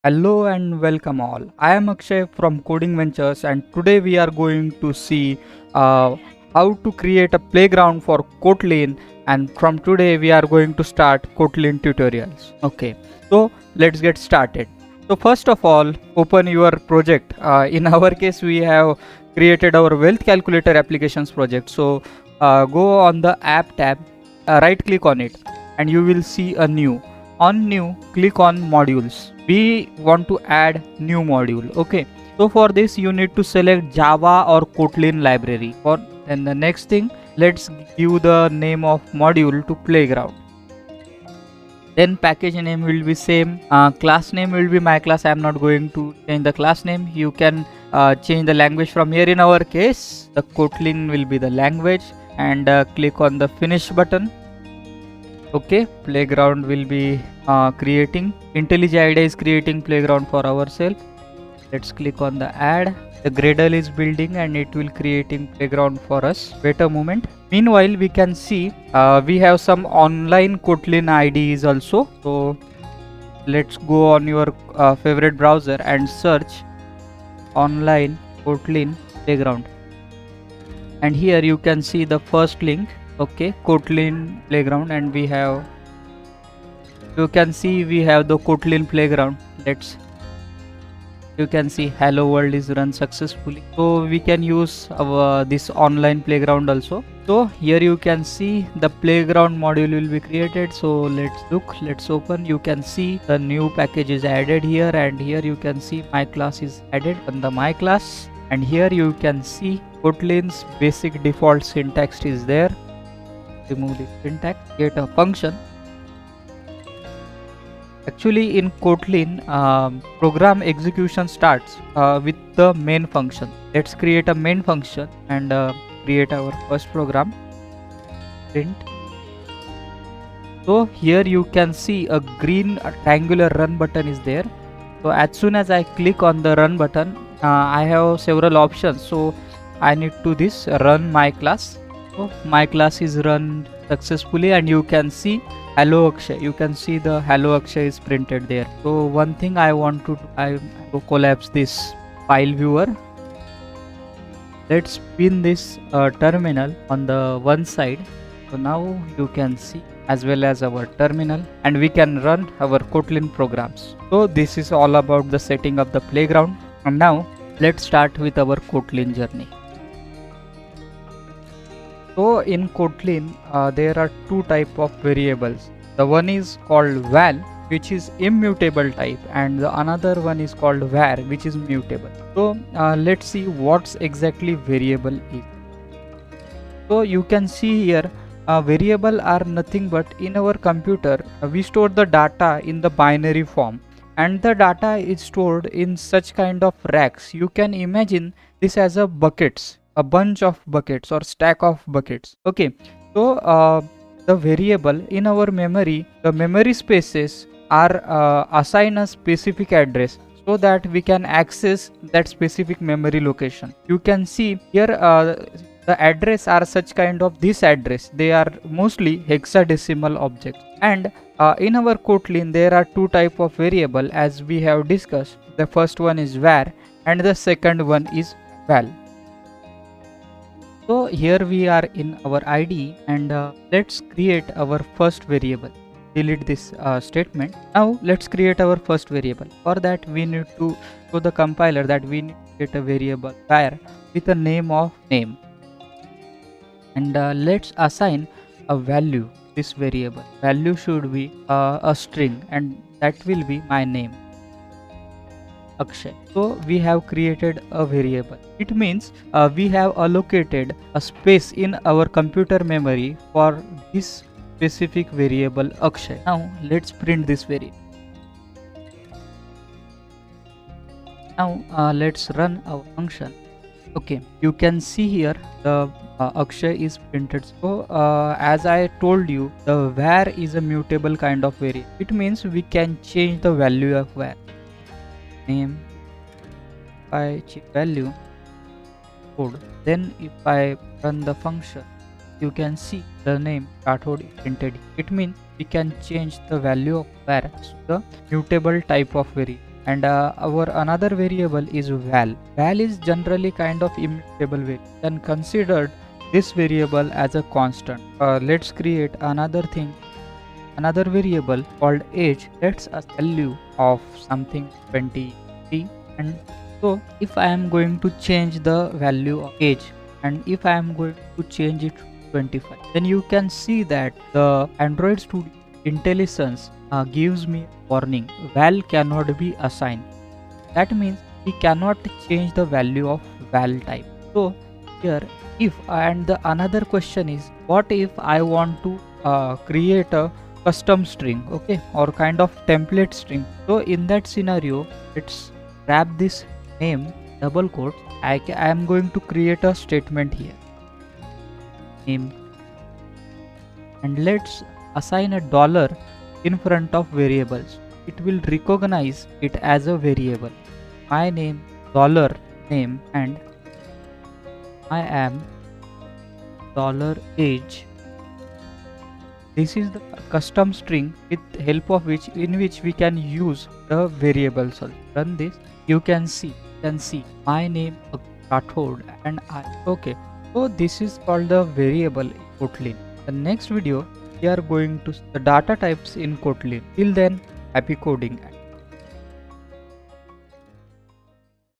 Hello and welcome all. I am Akshay from Coding Ventures, and today we are going to see how to create a playground for Kotlin. And from today we are going to start Kotlin tutorials. Okay, so let's get started. So first of all, open your project. In our case, we have created our wealth calculator applications project. So go on the app tab, right click on it, and you will see a new. On new, click on modules. We want to add new module. Okay, so for this you need to select Java or Kotlin library. For then the next thing, let's give the name of module to playground. Then package name will be same. Class name will be my class. I am not going to change the class name. You can change the language from here. In our case, the Kotlin will be the language, and click on the finish button. Okay, playground will be creating. IntelliJ IDEA is creating playground for ourselves. Let's click on the add. The Gradle is building and it will creating playground for us. Wait a moment. Meanwhile, we can see we have some online Kotlin IDEs also. So let's go on your favorite browser and search online Kotlin playground. And here you can see the first link. Okay, Kotlin playground, and we have, you can see we have the Kotlin playground. You can see hello world is run successfully. So we can use our this online playground also. So here you can see the playground module will be created. So let's open. You can see the new package is added here, and here you can see my class is added on the my class, and here you can see Kotlin's basic default syntax is there. Remove the syntax, get a function. Actually in Kotlin, program execution starts with the main function. Let's create a main function and create our first program. Print. So here you can see a green triangular run button is there. So as soon as I click on the run button, I have several options. So I need to this run my class. So my class is run successfully, and you can see hello Akshay. You can see the hello Akshay is printed there. So one thing I want to do, I will collapse this file viewer. Let's pin this terminal on the one side. So now you can see as well as our terminal, and we can run our Kotlin programs. So this is all about the setting of the playground. And now let's start with our Kotlin journey. So in Kotlin, there are two type of variables. The one is called val, which is immutable type, and the another one is called var, which is mutable. So let's see what's exactly variable is. So you can see here, variable are nothing but in our computer we store the data in the binary form, and the data is stored in such kind of racks. You can imagine this as a buckets, a bunch of buckets or stack of buckets. Okay, so the variable in our memory, the memory spaces are assigned a specific address so that we can access that specific memory location. You can see here the address are such kind of this address. They are mostly hexadecimal objects. And in our Kotlin there are two type of variable as we have discussed. The first one is var and the second one is val. So here we are in our IDE, and let's create our first variable. Delete this statement. Now let's create our first variable. For that we need to show the compiler that we need to create a variable var with a name of name, and let's assign a value this variable. Value should be a string, and that will be my name, Akshay. So we have created a variable. It means we have allocated a space in our computer memory for this specific variable Akshay. Now let's print this variable. Now let's run our function. Okay, you can see here the Akshay is printed. So as I told you, the var is a mutable kind of variable. It means we can change the value of var. Name, if I change value code, then if I run the function, you can see the name Rathod is printed. It means we can change the value of var to the mutable type of variable. And our another variable is val. Val is generally kind of immutable variable, and considered this variable as a constant. Let's create another variable called age. Let's a value of something 23. And so if I am going to change the value of age, and if I am going to change it to 25, then you can see that the Android Studio IntelliSense gives me a warning: val cannot be assigned. That means we cannot change the value of val type. So here, if and the another question is, what if I want to create a custom string, okay, or kind of template string? So in that scenario, let's wrap this name double quotes. I am going to create a statement here, name, and let's assign a dollar in front of variables. It will recognize it as a variable. My name dollar name, and I am dollar age. This is the custom string with help of which we can use the variables. Run this. You can see my name Rathod and I. Okay. So this is called the variable in Kotlin. The next video we are going to the data types in Kotlin. Till then, happy coding.